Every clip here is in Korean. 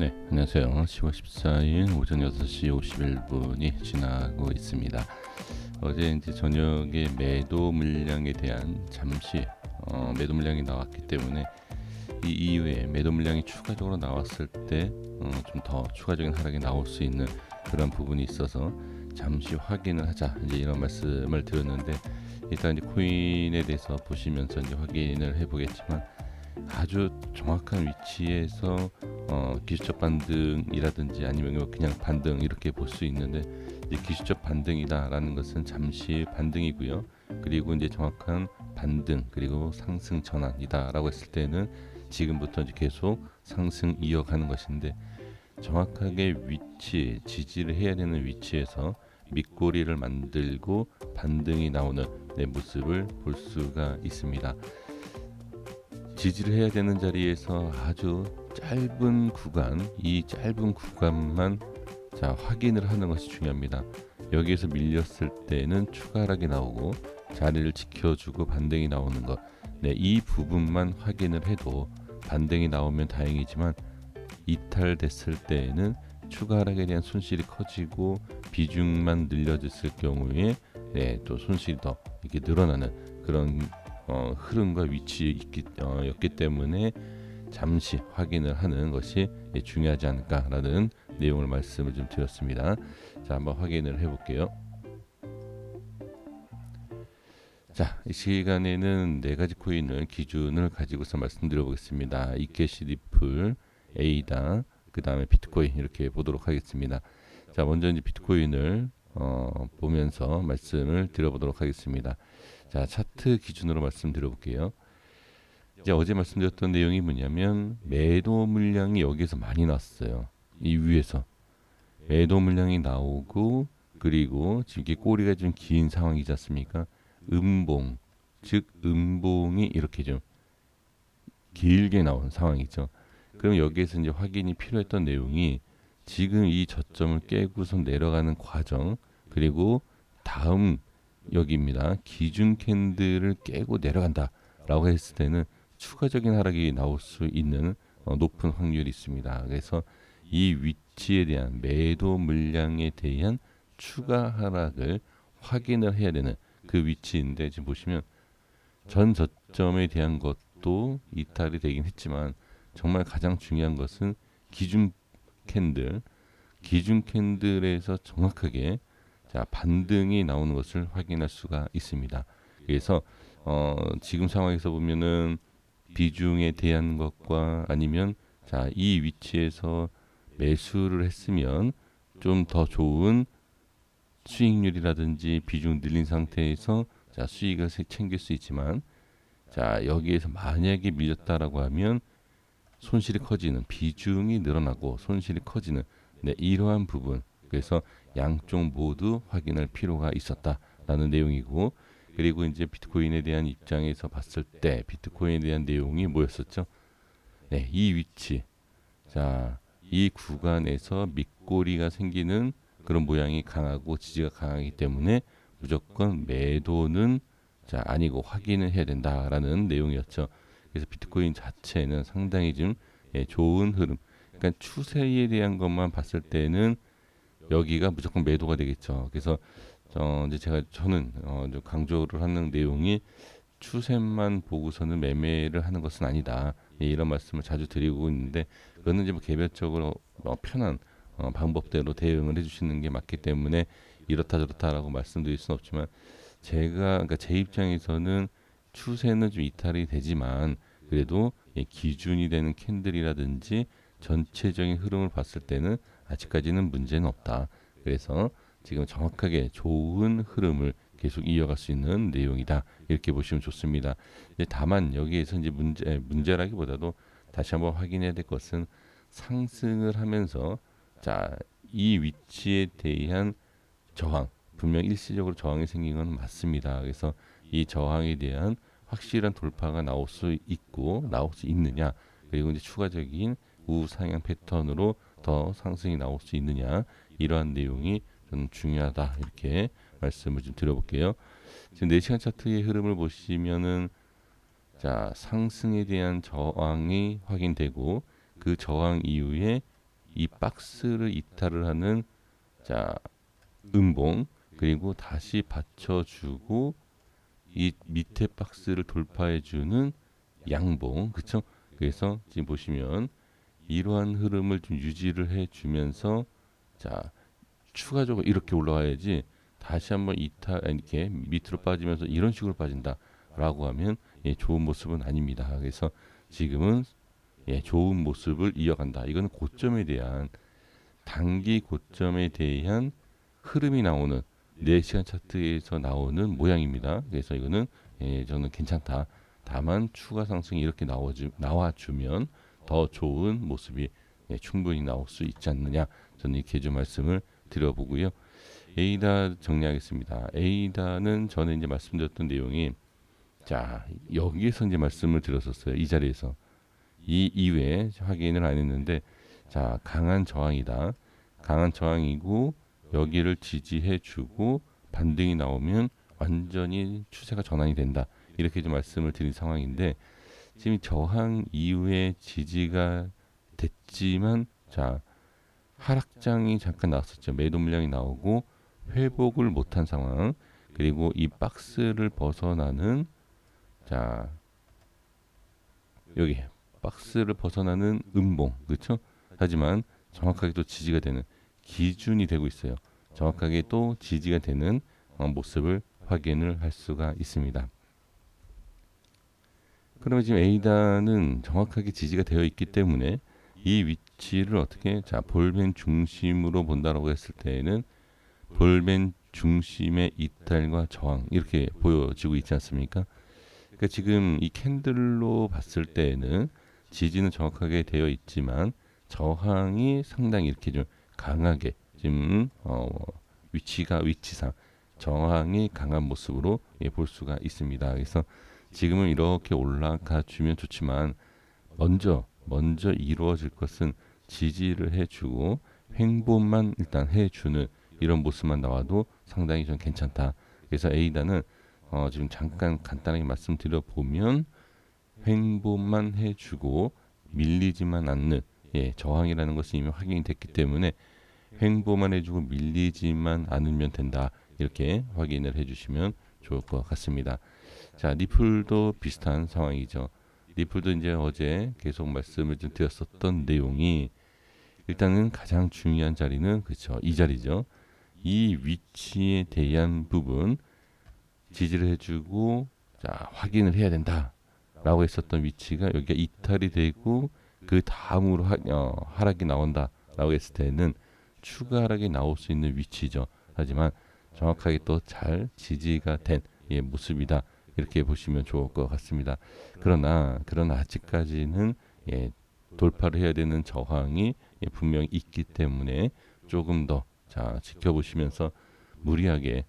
네, 안녕하세요. 10월 14일 오전 6시 51분이 지나고 있습니다. 어제 이제 저녁에 매도 물량에 대한 잠시 매도 물량이 나왔기 때문에 이 이후에 매도 물량이 추가적으로 나왔을 때 좀 더 추가적인 하락이 나올 수 있는 그런 부분이 있어서 잠시 확인을 하자 이제 이런 말씀을 드렸는데, 일단 이제 코인에 대해서 보시면서 이제 확인을 해보겠지만, 아주 정확한 위치에서 기술적 반등이라든지 아니면 뭐 그냥 반등 이렇게 볼 수 있는데, 이제 기술적 반등이다라는 것은 잠시 반등이고요. 그리고 이제 정확한 반등 그리고 상승 전환이다라고 했을 때는 지금부터 이제 계속 상승 이어가는 것인데, 정확하게 위치 지지를 해야 되는 위치에서 밑꼬리를 만들고 반등이 나오는 내 모습을 볼 수가 있습니다. 지지를 해야 되는 자리에서 아주 짧은 구간, 이 짧은 구간만 확인을 하는 것이 중요합니다. 여기에서 밀렸을 때는 추가 하락이 나오고 자리를 지켜주고 반등이 나오는 것, 이 부분만 확인을 해도 반등이 나오면 다행이지만, 이탈됐을 때에는 추가 하락에 대한 손실이 커지고 비중만 늘려졌을 경우에 또 손실이 더 이렇게 늘어나는 그런 흐름과 위치였기 때문에 잠시 확인을 하는 것이 중요하지 않을까라는 내용을 말씀을 좀 드렸습니다. 자, 한번 확인을 해볼게요. 자, 이 시간에는 네 가지 코인을 기준을 가지고서 말씀드려 보겠습니다. 이케시, 리플, 에이다, 그 다음에 비트코인 이렇게 보도록 하겠습니다. 자, 먼저 이제 비트코인을 보면서 말씀을 드려보도록 하겠습니다. 자, 차트 기준으로 말씀드려 볼게요. 이제 어제 말씀드렸던 내용이 뭐냐면, 매도 물량이 여기에서 많이 났어요. 이 위에서 매도 물량이 나오고, 그리고 지금 이게 꼬리가 좀 긴 상황이지 않습니까? 음봉, 즉 음봉이 이렇게 좀 길게 나온 상황이죠. 그럼 여기에서 이제 확인이 필요했던 내용이, 지금 이 저점을 깨고서 내려가는 과정, 그리고 다음 여기입니다. 기준 캔들을 깨고 내려간다라고 했을 때는 추가적인 하락이 나올 수 있는 높은 확률이 있습니다. 그래서 이 위치에 대한 매도 물량에 대한 추가 하락을 확인을 해야 되는 그 위치인데, 지금 보시면 전 저점에 대한 것도 이탈이 되긴 했지만, 정말 가장 중요한 것은 기준 캔들, 기준 캔들에서 정확하게 반등이 나오는 것을 확인할 수가 있습니다. 그래서 지금 상황에서 보면은 비중에 대한 것과, 아니면 이 위치에서 매수를 했으면 좀 더 좋은 수익률이라든지 비중 늘린 상태에서 수익을 챙길 수 있지만, 여기에서 만약에 밀렸다라고 하면 손실이 커지는, 비중이 늘어나고 손실이 커지는 이러한 부분, 그래서 양쪽 모두 확인할 필요가 있었다라는 내용이고, 그리고 이제 비트코인에 대한 입장에서 봤을 때 비트코인에 대한 내용이 뭐였었죠? 이 위치, 이 구간에서 밑꼬리가 생기는 그런 모양이 강하고 지지가 강하기 때문에 무조건 매도는 아니고 확인을 해야 된다라는 내용이었죠. 그래서 비트코인 자체는 상당히 좀 좋은 흐름, 그러니까 추세에 대한 것만 봤을 때는 여기가 무조건 매도가 되겠죠. 그래서 이제 저는 좀 강조를 하는 내용이, 추세만 보고서는 매매를 하는 것은 아니다, 이런 말씀을 자주 드리고 있는데, 그거는 이제 뭐 개별적으로 편한 방법대로 대응을 해주시는 게 맞기 때문에 이렇다 저렇다라고 말씀드릴 수는 없지만, 그러니까 제 입장에서는 추세는 좀 이탈이 되지만, 그래도 기준이 되는 캔들이라든지 전체적인 흐름을 봤을 때는 아직까지는 문제는 없다. 그래서 지금 정확하게 좋은 흐름을 계속 이어갈 수 있는 내용이다, 이렇게 보시면 좋습니다. 다만 여기에서 이제 문제라기보다도 다시 한번 확인해야 될 것은, 상승을 하면서 이 위치에 대한 저항, 분명 일시적으로 저항이 생긴 건 맞습니다. 그래서 이 저항에 대한 확실한 돌파가 나올 수 있고, 나올 수 있느냐, 그리고 이제 추가적인 우상향 패턴으로 더 상승이 나올 수 있느냐, 이러한 내용이 좀 중요하다, 이렇게 말씀을 좀 드려볼게요. 지금 4시간 차트의 흐름을 보시면은 상승에 대한 저항이 확인되고, 그 저항 이후에 이 박스를 이탈을 하는 자 음봉, 그리고 다시 받쳐주고 이 밑에 박스를 돌파해주는 양봉, 그쵸? 그래서 지금 보시면 이러한 흐름을 좀 유지를 해주면서 자 추가적으로 이렇게 올라와야지, 다시 한번 이탈 이렇게 밑으로 빠지면서 이런 식으로 빠진다라고 하면 좋은 모습은 아닙니다. 그래서 지금은 좋은 모습을 이어간다. 이건 고점에 대한, 단기 고점에 대한 흐름이 나오는 4시간 차트에서 나오는 모양입니다. 그래서 이거는 저는 괜찮다. 다만 추가 상승이 이렇게 나와주면 더 좋은 모습이 충분히 나올 수 있지 않느냐, 저는 이렇게 좀 말씀을 드려보고요. 에이다 정리하겠습니다. 에이다는 전에 이제 말씀드렸던 내용이, 자 여기에서 이제 말씀을 드렸었어요. 이 자리에서 이 이외에 확인을 안 했는데, 자 강한 저항이다. 강한 저항이고 여기를 지지해주고 반등이 나오면 완전히 추세가 전환이 된다. 이렇게 좀 말씀을 드린 상황인데, 지금 저항 이후에 지지가 됐지만 자 하락장이 잠깐 나왔었죠. 매도 물량이 나오고 회복을 못한 상황, 그리고 이 박스를 벗어나는 자 여기 박스를 벗어나는 음봉, 그렇죠? 하지만 정확하게 또 지지가 되는 기준이 되고 있어요. 정확하게 또 지지가 되는 모습을 확인을 할 수가 있습니다. 그러면 지금 A단은 정확하게 지지가 되어 있기 때문에 이 위치를 어떻게, 자 볼벤 중심으로 본다라고 했을 때에는 볼벤 중심의 이탈과 저항, 이렇게 보여지고 있지 않습니까? 그러니까 지금 이 캔들로 봤을 때에는 지지는 정확하게 되어 있지만 저항이 상당히 이렇게 좀 강하게 지금 위치상 저항이 강한 모습으로 볼 수가 있습니다. 그래서 지금은 이렇게 올라가 주면 좋지만 먼저 이루어질 것은 지지를 해주고 횡보만 일단 해주는 이런 모습만 나와도 상당히 좀 괜찮다. 그래서 A단은 지금 잠깐 간단하게 말씀드려 보면 횡보만 해주고 밀리지만 않는 저항이라는 것이 이미 확인이 됐기 때문에 횡보만 해주고 밀리지만 않으면 된다. 이렇게 확인을 해주시면 좋을 것 같습니다. 자, 리플도 비슷한 상황이죠. 리플도 이제 어제 계속 말씀을 좀 드렸었던 내용이, 일단은 가장 중요한 자리는 그렇죠. 이 자리죠. 이 위치에 대한 부분 지지를 해주고 자 확인을 해야 된다라고 했었던 위치가 여기가 이탈이 되고 그 다음으로 하락이 나온다라고 했을 때는 추가 하락이 나올 수 있는 위치죠. 하지만 정확하게 또 잘 지지가 된 모습이다. 이렇게 보시면 좋을 것 같습니다. 그러나 아직까지는 돌파를 해야 되는 저항이 분명히 있기 때문에 조금 더 지켜보시면서 무리하게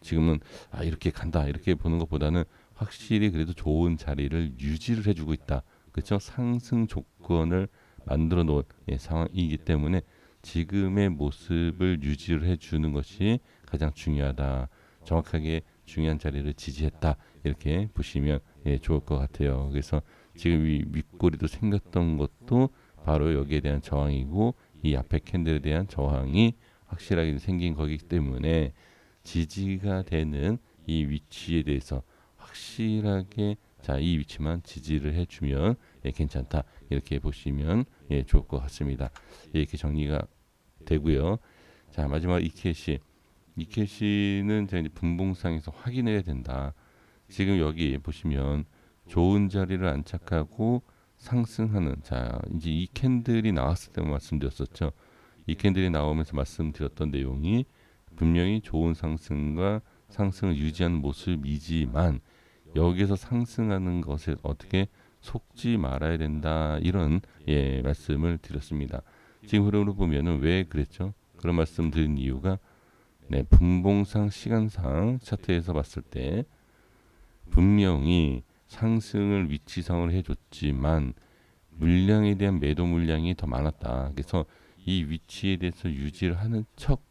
지금은 이렇게 간다 이렇게 보는 것보다는 확실히 그래도 좋은 자리를 유지를 해주고 있다. 그렇죠? 상승 조건을 만들어 놓은 상황이기 때문에 지금의 모습을 유지를 해주는 것이 가장 중요하다. 정확하게 중요한 자리를 지지했다. 이렇게 보시면 좋을 것 같아요. 그래서 지금 이 윗꼬리도 생겼던 것도 바로 여기에 대한 저항이고, 이 앞에 캔들에 대한 저항이 확실하게 생긴 거기 때문에 지지가 되는 이 위치에 대해서 확실하게 이 위치만 지지를 해주면 괜찮다. 이렇게 보시면 좋을 것 같습니다. 이렇게 정리가 되고요. 자, 마지막 이캐시는 제가 이제 분봉상에서 확인해야 된다. 지금 여기 보시면 좋은 자리를 안착하고 상승하는, 자 이제 이 캔들이 나왔을 때 말씀드렸었죠. 이 캔들이 나오면서 말씀드렸던 내용이 분명히 좋은 상승과 상승을 유지하는 모습이지만 여기서 상승하는 것에 어떻게 속지 말아야 된다, 이런 말씀을 드렸습니다. 지금 흐름으로 보면은 왜 그랬죠? 그런 말씀 드린 이유가 분봉상 시간상 차트에서 봤을 때 분명히 상승을 위치상으로 해줬지만 물량에 대한 매도 물량이 더 많았다. 그래서 이 위치에 대해서 유지를 하는 척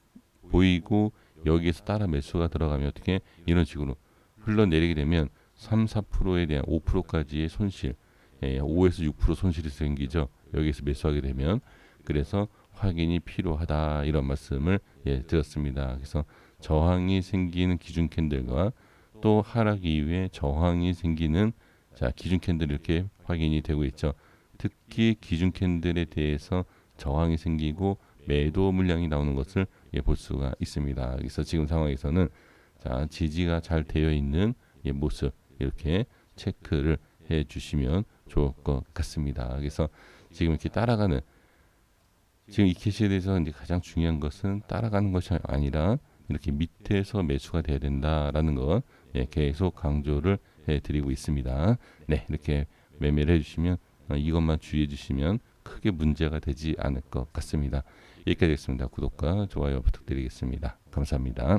보이고 여기에서 따라 매수가 들어가면 어떻게 이런 식으로 흘러내리게 되면 3, 4%에 대한 5%까지의 손실, 5에서 6% 손실이 생기죠. 여기에서 매수하게 되면. 그래서 확인이 필요하다 이런 말씀을 드렸습니다. 그래서 저항이 생기는 기준 캔들과 또 하락 이후에 저항이 생기는 기준 캔들 이렇게 확인이 되고 있죠. 특히 기준 캔들에 대해서 저항이 생기고 매도 물량이 나오는 것을 볼 수가 있습니다. 그래서 지금 상황에서는 지지가 잘 되어 있는 모습 이렇게 체크를 해 주시면 좋을 것 같습니다. 그래서 지금 이렇게 따라가는 지금 이 캐시에 대해서 이제 가장 중요한 것은 따라가는 것이 아니라 이렇게 밑에서 매수가 돼야 된다라는 것 계속 강조를 해드리고 있습니다. 네, 이렇게 매매를 해주시면 이것만 주의해 주시면 크게 문제가 되지 않을 것 같습니다. 여기까지 하겠습니다. 구독과 좋아요 부탁드리겠습니다. 감사합니다.